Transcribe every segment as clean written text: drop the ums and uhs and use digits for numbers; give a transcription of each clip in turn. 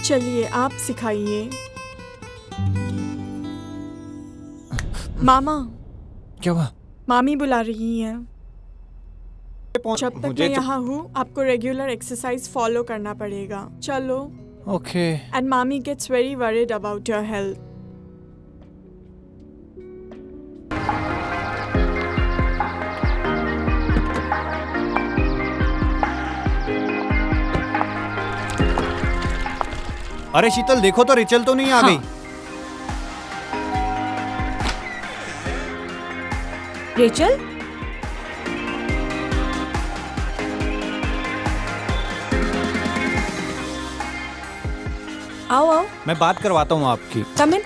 चलिए आप सिखाइए। मामा, क्या हुआ? मामी बुला रही हैं। जब तक मुझे मैं यहाँ हूँ आपको रेगुलर एक्सरसाइज फॉलो करना पड़ेगा। चलो। Okay. And mami gets very worried about your health. अरे शीतल देखो तो रिचल तो नहीं आ गई? रेचल, आओ आओ, मैं बात करवाता हूँ आपकी। कम इन।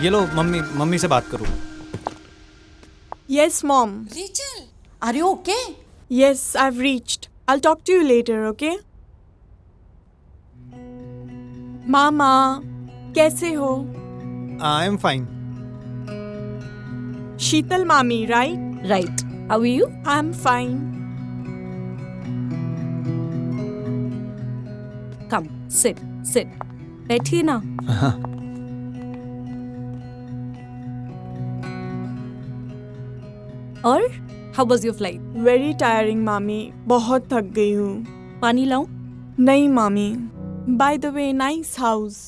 ये लो मम्मी से बात करो। Yes, mom. Rachel, are you okay? Yes, I've reached. I'll talk to you later, okay? मामा, कैसे हो? I am fine. Sheetal mami, right? Right, how are you? I'm fine. Come, sit sit, बैठिए ना। और how was your flight? Very tiring, मामी. बहुत थक गई हूँ. पानी लाऊं? नहीं मामी. By the way, nice house.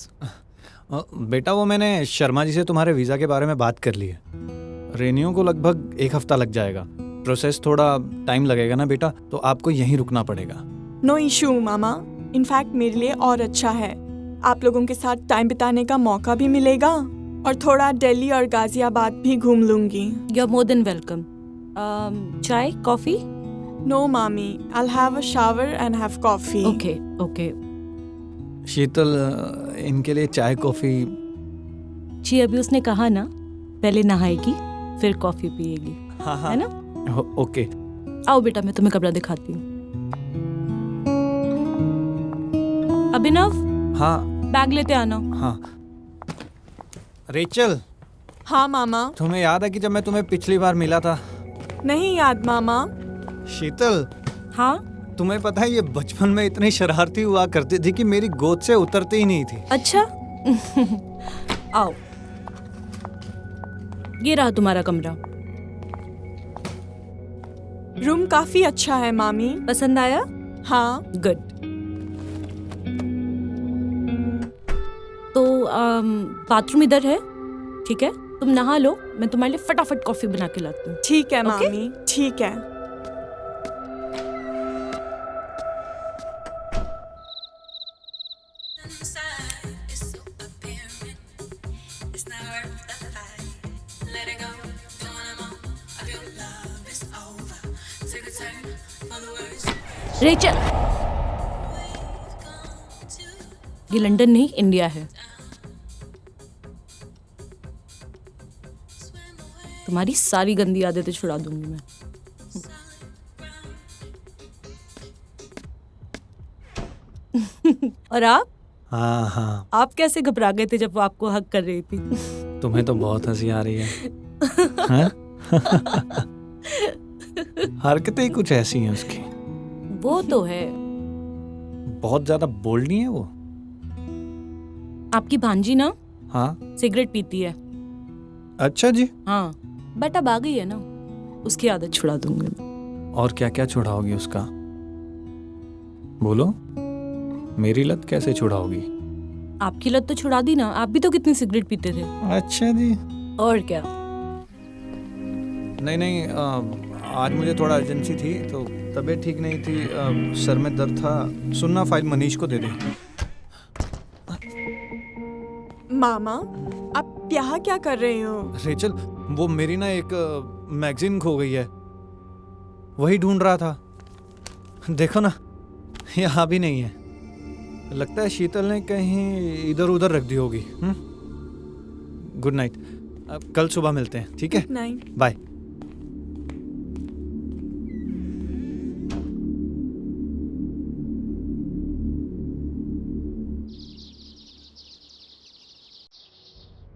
बेटा वो मैंने शर्मा जी से तुम्हारे वीज़ा के बारे में बात कर ली है। रेन्यू को लगभग 1 हफ्ता लग जाएगा। प्रोसेस थोड़ा टाइम लगेगा ना बेटा, तो आपको यहीं रुकना पड़ेगा। No issue, mama. In fact, मेरे लिए और अच्छा है. आप लोगों के साथ टाइम बिताने का मौका भी मिलेगा और थोड़ा दिल्ली और गाजियाबाद भी घूम लूंगी. You are more than welcome. चाय, coffee? No, mommy. I'll have a shower and have coffee. Okay okay. Sheetal इनके लिए चाय कॉफ़ी। जी अभी उसने कहा ना, पहले नहाएगी फिर कॉफी पिएगी, हाँ है ना? ओके। आओ बेटा, मैं तुम्हें कपड़ा दिखाती हूँ। अभिनव, हाँ बैग लेते आना। हाँ। रेचल, हाँ मामा. तुम्हें याद है कि जब मैं तुम्हें पिछली बार मिला था? नहीं याद मामा. शीतल, हाँ तुम्हें पता है ये बचपन में इतनी शरारती हुआ करती थी कि मेरी गोद से उतरती ही नहीं थी। अच्छा। आओ, ये रहा तुम्हारा कमरा। रूम काफी अच्छा है मामी. पसंद आया? हाँ. गुड। तो बाथरूम इधर है, ठीक है? तुम नहा लो, मैं तुम्हारे लिए फटाफट कॉफी बना के लाती हूँ। ठीक है Okay? मामी. ठीक है. रेचल, ये लंदन नहीं इंडिया है। तुम्हारी सारी गंदी आदतें छुड़ा दूंगी मैं। और आप? हाँ हाँ, आप कैसे घबरा गए थे जब वो आपको हक कर रही थी? तुम्हें तो बहुत हंसी आ रही है। हाँ? हरकतें ही कुछ ऐसी हैं उसकी। वो तो है। बहुत ज्यादा बोल्ड नहीं है वो। आपकी भांजी ना हाँ। सिगरेट पीती है। अच्छा जी। हाँ, बट अब आ गई है ना, उसकी आदत छुड़ा दूंगी। और क्या क्या छुड़ाओगी उसका? बोलो, मेरी लत कैसे छुड़ाओगी? आपकी लत तो छुड़ा दी ना, आप भी तो कितनी सिगरेट पीते थे। अच्छा जी। और क्या? नहीं नहीं, आज मुझे थोड़ा अर्जेंसी थी, तो तबीयत ठीक नहीं थी, सर में दर्द था। सुनना, फाइल मनीष को दे दे। मामा, आप यहाँ क्या कर रहे हो? रेचल, वो मेरी ना एक मैगजीन खो गई है, वही ढूंढ रहा था। देखो ना, यहाँ भी नहीं है। लगता है शीतल ने कहीं इधर उधर रख दी होगी। गुड नाइट, अब कल सुबह मिलते हैं, ठीक है? नहीं. बाय।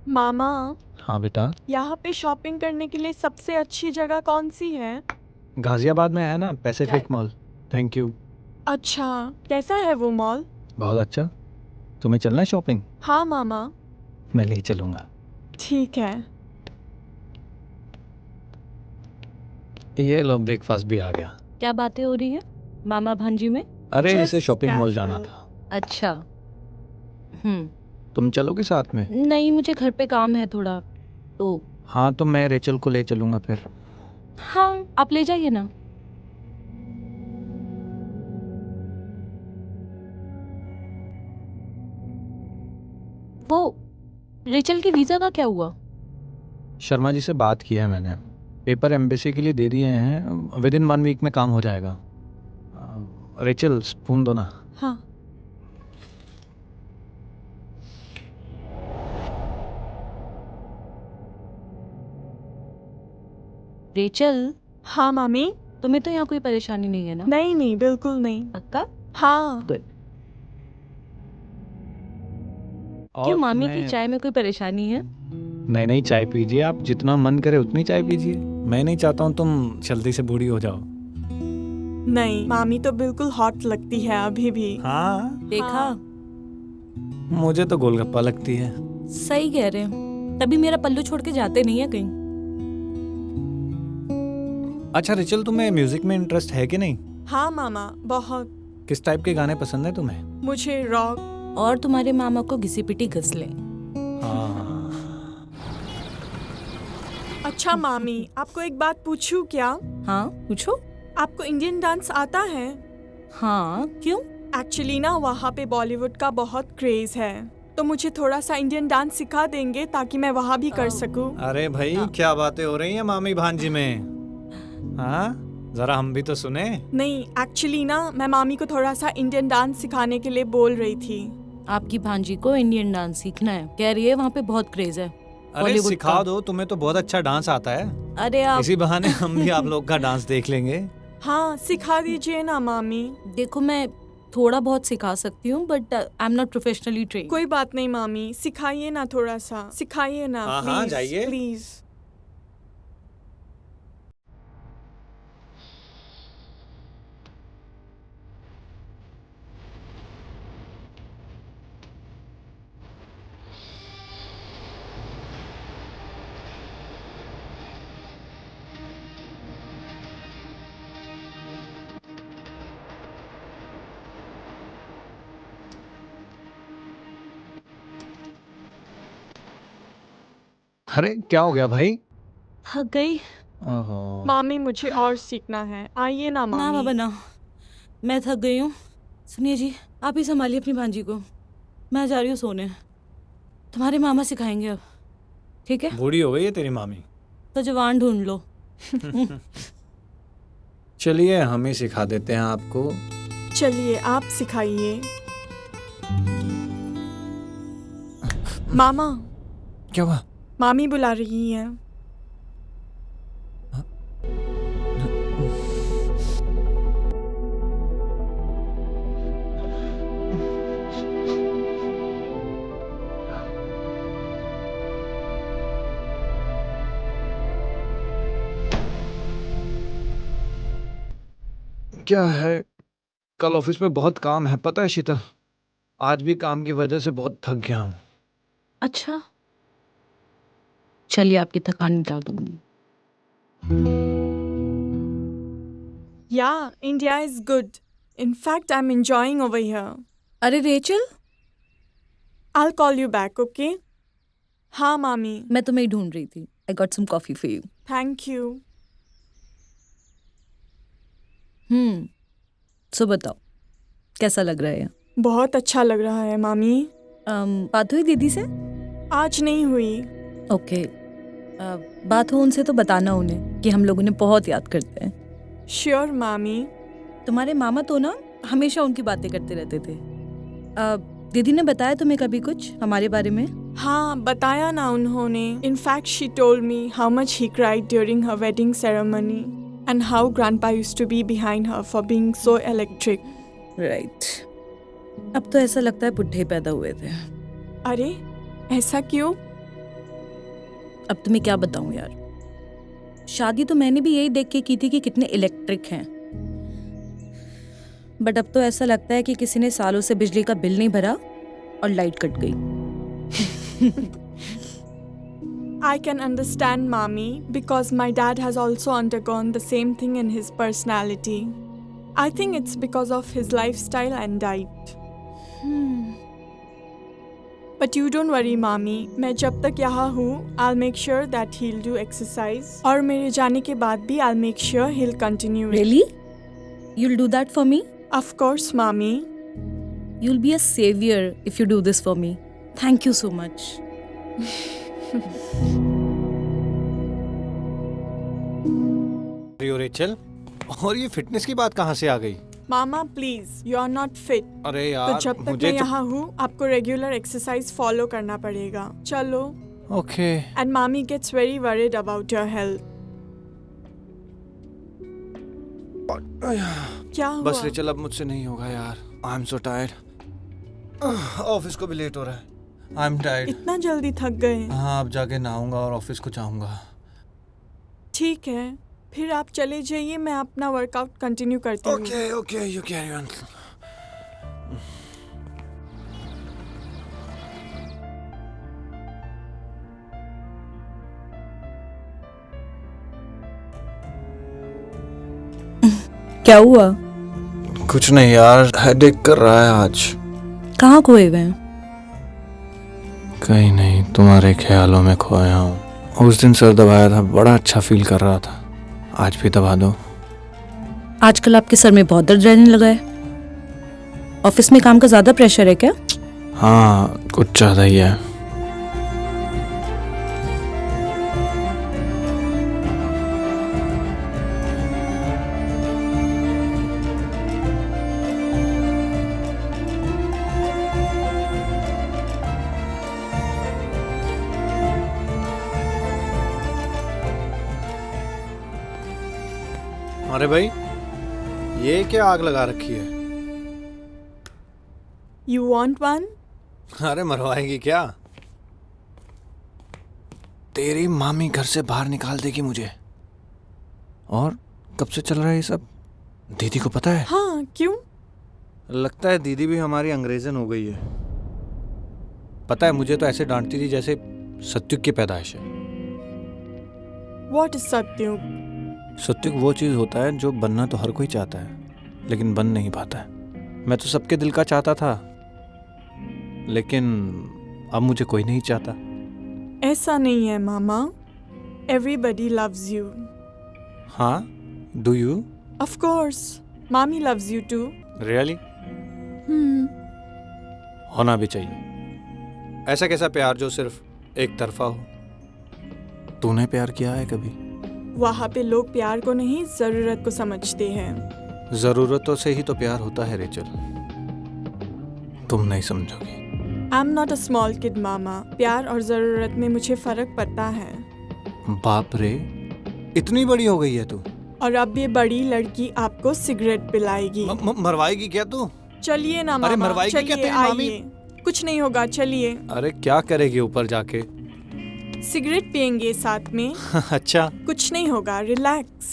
मामा, हाँ बेटा। यहाँ पे शॉपिंग करने के लिए सबसे अच्छी जगह कौन सी है? गाजियाबाद में है ना पैसिफिक मॉल। Thank you. अच्छा, कैसा है वो मॉल? बहुत अच्छा। तुम्हें चलना है शॉपिंग? हाँ मामा। मैं ले चलूँगा। ठीक है। ये लो, ब्रेकफास्ट भी आ गया। क्या बातें हो रही है मामा भांजी में? अरे Just इसे शॉपिंग मॉल जाना casual. था। अच्छा। हम्म। तुम चलोगे साथ में? नहीं, मुझे घर पे काम है थोड़ा, तो हाँ तो मैं रेचल को ले चलूँगा फिर। हाँ आप ले जाइए ना। वो रेचल की वीजा का क्या हुआ? शर्मा जी से बात किया है मैंने, पेपर एम्बेसी के लिए दे दिए हैं, विद इन 1 वीक में काम हो जाएगा। रेचल स्पून दो ना। हाँ। रेचल, हाँ मामी। तुम्हें तो यहाँ कोई परेशानी नहीं है ना? नहीं नहीं, बिल्कुल नहीं। पक्का? हाँ। क्यों, मामी की चाय में कोई परेशानी है? नहीं नहीं, चाय पीजिए आप, जितना मन करे उतनी चाय पीजिए। मैं नहीं चाहता हूँ तुम जल्दी से बूढ़ी हो जाओ। नहीं, मामी तो बिल्कुल हॉट लगती है अभी भी। हाँ, देखा? हाँ। मुझे तो गोलगप्पा लगती है। सही कह रहे हैं, तभी मेरा पल्लू छोड़ के जाते नहीं है कहीं। अच्छा रिचल, तुम्हें म्यूजिक में इंटरेस्ट है कि नहीं? हाँ मामा, बहुत। किस टाइप के गाने पसंद है तुम्हें? मुझे रॉक। और तुम्हारे मामा को घिसी पिटी गजलें। हाँ। अच्छा मामी, आपको एक बात पूछूं क्या? हाँ पूछो। आपको इंडियन डांस आता है? हाँ क्यों? एक्चुअली ना वहाँ पे बॉलीवुड का बहुत क्रेज है, तो मुझे थोड़ा सा इंडियन डांस सिखा देंगे ताकि मैं वहाँ भी कर सकूं। अरे भाई, क्या बातें हो रही हैं मामी भांजी में? हाँ, जरा हम भी तो सुने। नहीं, एक्चुअली ना मैं मामी को थोड़ा सा इंडियन डांस सिखाने के लिए बोल रही थी। आपकी भांजी को इंडियन डांस सीखना है, कह रही है वहाँ पे बहुत क्रेज है अरे बॉलीवुड सिखा का। दो, तुम्हें तो बहुत अच्छा डांस आता है। अरे आप इसी बहाने हम भी आप लोग का डांस देख लेंगे। हाँ, सिखा दीजिए ना मामी। देखो, मैं थोड़ा बहुत सिखा सकती हूँ but I am not professionally train. कोई बात नहीं मामी, सिखाइए ना, थोड़ा सा सिखाइए ना। हाँ, प्लीज, हाँ, जाइए। प्लीज। अरे क्या हो गया भाई? थक गई। ओहो। मामी मुझे और सीखना है, आइए ना ना मामी। बाबा ना, मैं थक गई हूँ। सुनिए जी, आप ही संभालिए अपनी भांजी को, मैं जा रही हूँ सोने। तुम्हारे मामा सिखाएंगे अब, ठीक है? बूढ़ी हो गई है तेरी मामी। तो जवान ढूंढ लो। चलिए हम ही सिखा देते हैं आपको। चलिए आप सिखाइए। मामा, क्या हुआ? मामी बुला रही है। क्या है, कल ऑफिस में बहुत काम है, पता है शीतल? आज भी काम की वजह से बहुत थक गया हूँ। अच्छा, चलिए आपकी थकान मिटा दूंगी। Yeah, India is good. In fact, I'm enjoying over here. अरे Rachel, I'll call you back, okay? हाँ मामी। मैं तुम्हें ही ढूंढ रही थी। I got some coffee for you. Thank you. So बताओ, कैसा लग रहा है यहाँ? बहुत अच्छा लग रहा है मामी। बात हुई दीदी से? आज नहीं हुई। ओके, बात हो उनसे तो बताना उन्हें कि हम लोग उन्हें बहुत याद करते हैं। श्योर मामी। तुम्हारे मामा तो ना हमेशा उनकी बातें करते रहते थे। दीदी ने बताया तुम्हें कभी कुछ हमारे बारे में? हाँ, बताया ना उन्होंने। In fact, she told me how much he cried during her wedding ceremony and how grandpa used to be behind her for being so electric. Right. अब तो ऐसा लगता है बुढ़े पैदा हुए थे। अरे, ऐसा क्यों? अब तुम्हें क्या बताऊं यार, शादी तो मैंने भी यही देख के की थी कि कितने इलेक्ट्रिक हैं। बट अब तो ऐसा लगता है कि किसी ने सालों से बिजली का बिल नहीं भरा और लाइट कट गई। I can understand, Mommy, because my dad has also undergone the same thing in his personality. I think it's because of his lifestyle and diet. But you don't worry, Mommy. मैं जब तक यहाँ हूँ, I'll make sure that he'll do exercise. और मेरे जाने के बाद भी I'll make sure he'll continue it. Really? You'll do that for me? Of course, Mommy. You'll be a savior if you do this for me. Thank you so much. Rachel, और ये fitness की बात कहाँ से आ गई? Mama, please, you are not fit. अरे तो यार, जब तक मुझे मैं यहाँ हूँ, आपको रेगुलर एक्सरसाइज फॉलो करना पड़ेगा. चलो. Okay. And Mommy gets very worried about your health. क्या हुआ? बस रेचल, अब मुझसे नहीं होगा यार. I am so tired. Office को भी लेट हो रहा है. I am tired. इतना जल्दी थक गए? हाँ, अब जाके नहाऊंगा और ऑफिस को जाऊंगा. ठीक है, फिर आप चले जाइए, मैं अपना वर्कआउट कंटिन्यू करती हूँ. Okay okay, you carry on. क्या हुआ? कुछ नहीं यार, हेडेक कर रहा है आज. कहाँ खोए हुए हैं? कहीं नहीं, तुम्हारे ख्यालों में खोया हूँ. उस दिन सर दबाया था, बड़ा अच्छा फील कर रहा था. आज भी दबा दो. आजकल आपके सर में बहुत दर्द रहने लगा है. ऑफिस में काम का ज्यादा प्रेशर है क्या? हाँ, कुछ ज्यादा ही है. अरे भाई, ये क्या आग लगा रखी है? You want one? अरे मरवाएगी क्या? तेरी मामी घर से बाहर निकाल देगी मुझे. और कब से चल रहा है ये सब? दीदी को पता है? हाँ, क्यों? लगता है दीदी भी हमारी अंग्रेजन हो गई है. पता है, मुझे तो ऐसे डांटती थी जैसे सत्युग की पैदाइश है. What is सत्युग? सत्युग वो चीज़ होता है जो बनना तो हर कोई चाहता है, लेकिन बन नहीं पाता है. मैं तो सबके दिल का चाहता था, लेकिन अब मुझे कोई नहीं चाहता. ऐसा नहीं है मामा. Everybody loves you. हाँ, do you? Of course. Mommy loves you too. Really? होना भी चाहिए. ऐसा कैसा प्यार जो सिर्फ एक तरफा हो? तूने प्यार किया है कभी? वहाँ पे लोग प्यार को नहीं, जरूरत को समझते हैं. जरूरतों से ही तो प्यार होता है रेचल. तुम नहीं समझोगी. I'm not a small kid, मामा. प्यार और जरूरत में मुझे फर्क पता है. बाप रे, इतनी बड़ी हो गई है तू. और अब ये बड़ी लड़की आपको सिगरेट पिलाएगी. मरवाएगी क्या तू? चलिए ना मामा. अरे मरवाएगी क्या तेरी मामी? आइए. कुछ नहीं होगा, चलिए. अरे क्या करेगी ऊपर जाके? सिगरेट पियेंगे साथ में. अच्छा. कुछ नहीं होगा, रिलैक्स.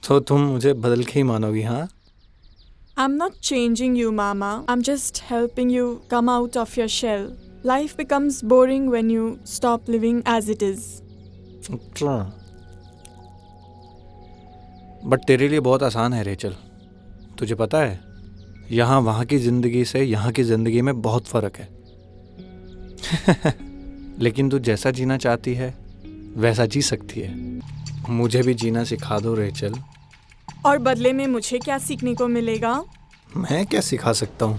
तो तुम मुझे बदल के ही मानोगी? हाँ. I'm not changing you, Mama. I'm just helping you come out of your shell. Life becomes boring when you stop living as it is. But तेरे लिए बहुत आसान है रेचल. तुझे पता है, यहाँ वहाँ की जिंदगी से यहाँ की जिंदगी में बहुत फर्क है. लेकिन तू जैसा जीना चाहती है वैसा जी सकती है. मुझे भी जीना सिखा दो रेचल. और बदले में मुझे क्या सीखने को मिलेगा? मैं क्या सिखा सकता हूँ?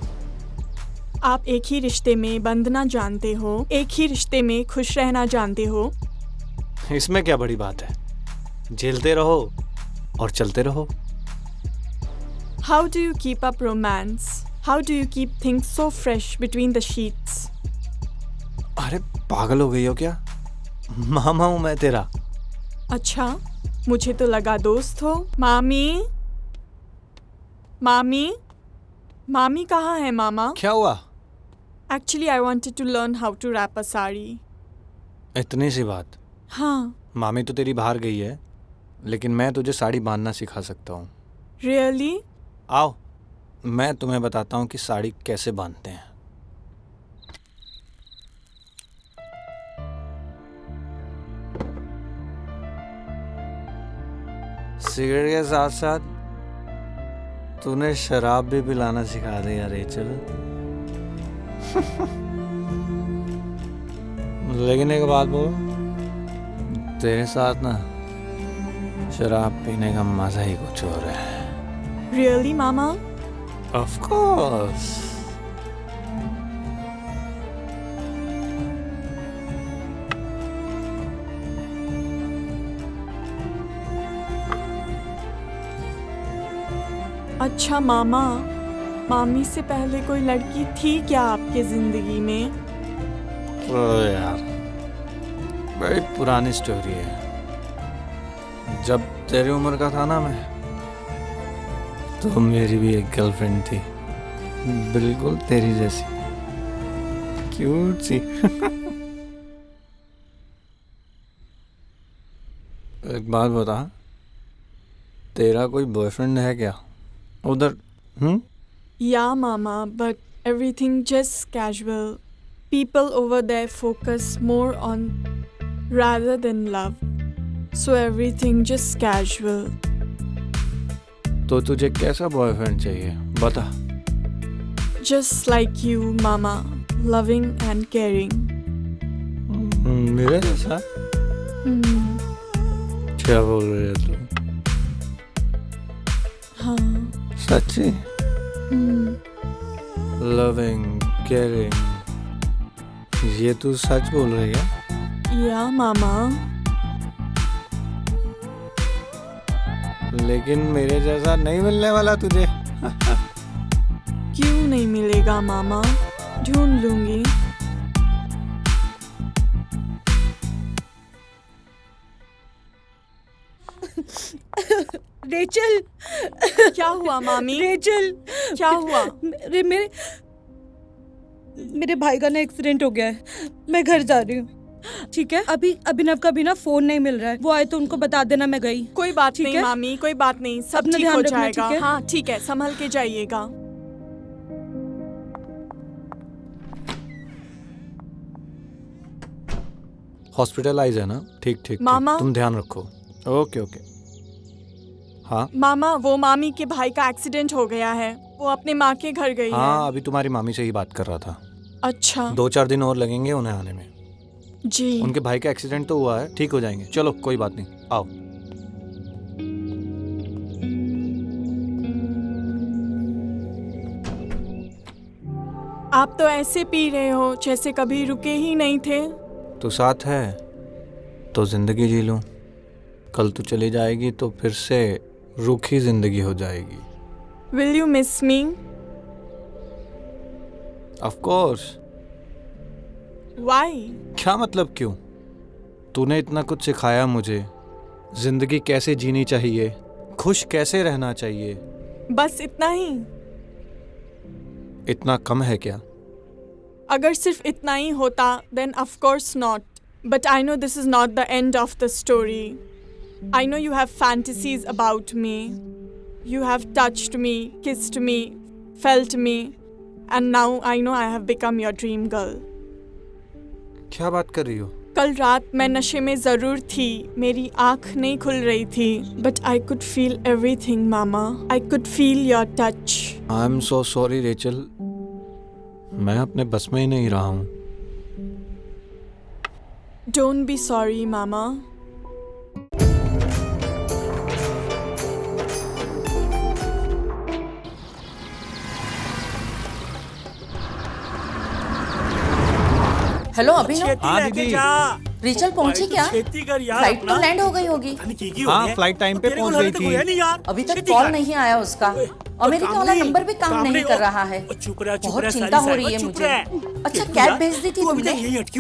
आप एक ही रिश्ते में बंधना जानते हो, एक ही रिश्ते में खुश रहना जानते हो. इसमें क्या बड़ी बात है? झेलते रहो और चलते रहो. How do you keep up romance? How do you keep things so fresh between the sheets? अरे पागल हो गई हो क्या? मामा हूँ मैं तेरा. अच्छा, मुझे तो लगा दोस्त हो. मामी, मामी, मामी कहाँ है मामा? क्या हुआ? Actually, I wanted to learn how to wrap a sari. इतनी सी बात। हाँ। मामी तो तेरी बाहर गई है, लेकिन मैं तुझे साड़ी बांधना सिखा सकता हूँ। रियली? आओ, मैं तुम्हें बताता हूँ कि साड़ी कैसे बांधते हैं। सिगरेट के साथ साथ तूने शराब भी पिलाना सिखा दिया रेचल। लेकिन एक बात बोल, तेरे साथ ना शराब पीने का मजा ही कुछ और है। Really mama? Of course. अच्छा मामा, मामी से पहले कोई लड़की थी क्या आपके जिंदगी में? ओ यार, बड़ी पुरानी स्टोरी है। जब तेरी उम्र का था ना मैं, तो मेरी भी एक गर्लफ्रेंड थी, बिल्कुल तेरी जैसी, क्यूट सी। एक बात बता, तेरा कोई बॉयफ्रेंड है क्या उधर? Yeah, Mama, but everything just casual. People over there focus more on rather than love. So everything just casual. तो तुझे कैसा बॉयफ्रेंड चाहिए बता। Just like you, Mama. Loving and caring. मेरे जैसा? क्या बोल रही है तू? हाँ। सच्ची? लविंग, केयरिंग, ये तू सच बोल रही है? या मामा। लेकिन मेरे जैसा नहीं मिलने वाला तुझे। क्यों नहीं मिलेगा मामा? ढूंढ लूंगी। रेचल, क्या हुआ मामी? रेचल, क्या हुआ? मेरे भाई का ना एक्सीडेंट हो गया है। मैं घर जा रही हूँ, ठीक है? अभी अभिनव का भी ना फोन नहीं मिल रहा है। वो आए तो उनको बता देना मैं गई। कोई बात ठीक नहीं है? मामी, कोई बात नहीं, सब अपना ठीक ध्यान हो रखना, जाएगा। ठीक है? हाँ ठीक है, संभल के जाइएगा। हॉस्पिटलाइज है ना? ठीक ठीक, मामा। तुम ध्यान रखो। Okay okay. हाँ मामा, वो मामी के भाई का एक्सीडेंट हो गया है, वो अपने माँ के घर गई हाँ, है। अभी तुम्हारी मामी से ही बात कर रहा था। अच्छा 2-4 दिन और लगेंगे उन्हें आने में। जी। उनके भाई का एक्सीडेंट तो हुआ है, ठीक हो जाएंगे। चलो कोई बात नहीं, आओ। आप तो ऐसे पी रहे हो जैसे कभी रुके ही नहीं थे। तू साथ है तो जिंदगी जी लूं, कल तू चली जाएगी तो फिर से रूखी जिंदगी हो जाएगी। Will you miss me? Of course. Why? क्या मतलब क्यों? तूने इतना कुछ सिखाया मुझे, जिंदगी कैसे जीनी चाहिए, खुश कैसे रहना चाहिए। बस इतना ही? इतना कम है क्या? अगर सिर्फ इतना ही होता then of course not. But I know this is not the end of the story. I know you have fantasies about me. You have touched me, kissed me, felt me, and now I know I have become your dream girl. क्या बात कर रही हो? कल रात मैं नशे में ज़रूर थी, मेरी आँख नहीं खुल रही थी, but I could feel everything, Mama. I could feel your touch. I am so sorry Rachel, मैं अपने बस में ही नहीं रहा हूँ। Don't be sorry, Mama. Hello Abhinav, हाँ दीदी। रिचल पहुंची क्या? फ्लाइट तो लैंड हो गई होगी। हाँ, फ्लाइट टाइम पे पहुंच गई थी। अभी तक कॉल नहीं आया उसका। अमेरिका वाला नंबर भी काम नहीं कर रहा है। बहुत चिंता हो रही है मुझे। अच्छा कैब भेज दी थी तुमने?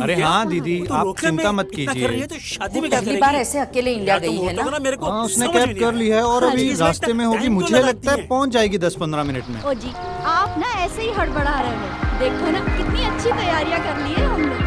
अरे हाँ दीदी, आप चिंता मत कीजिए। वो पहली बार ऐसे अकेले इंडिया गई है ना? हाँ, उसने कैब कर ली है और अभी रास्ते में होगी। मुझे लगता है पहुंच जाएगी 10-15 मिनट में। ओ जी, आप ना ऐसे ही हड़बड़ा रहे हो। देखो ना कितनी अच्छी तैयारियां कर ली है हम लोग।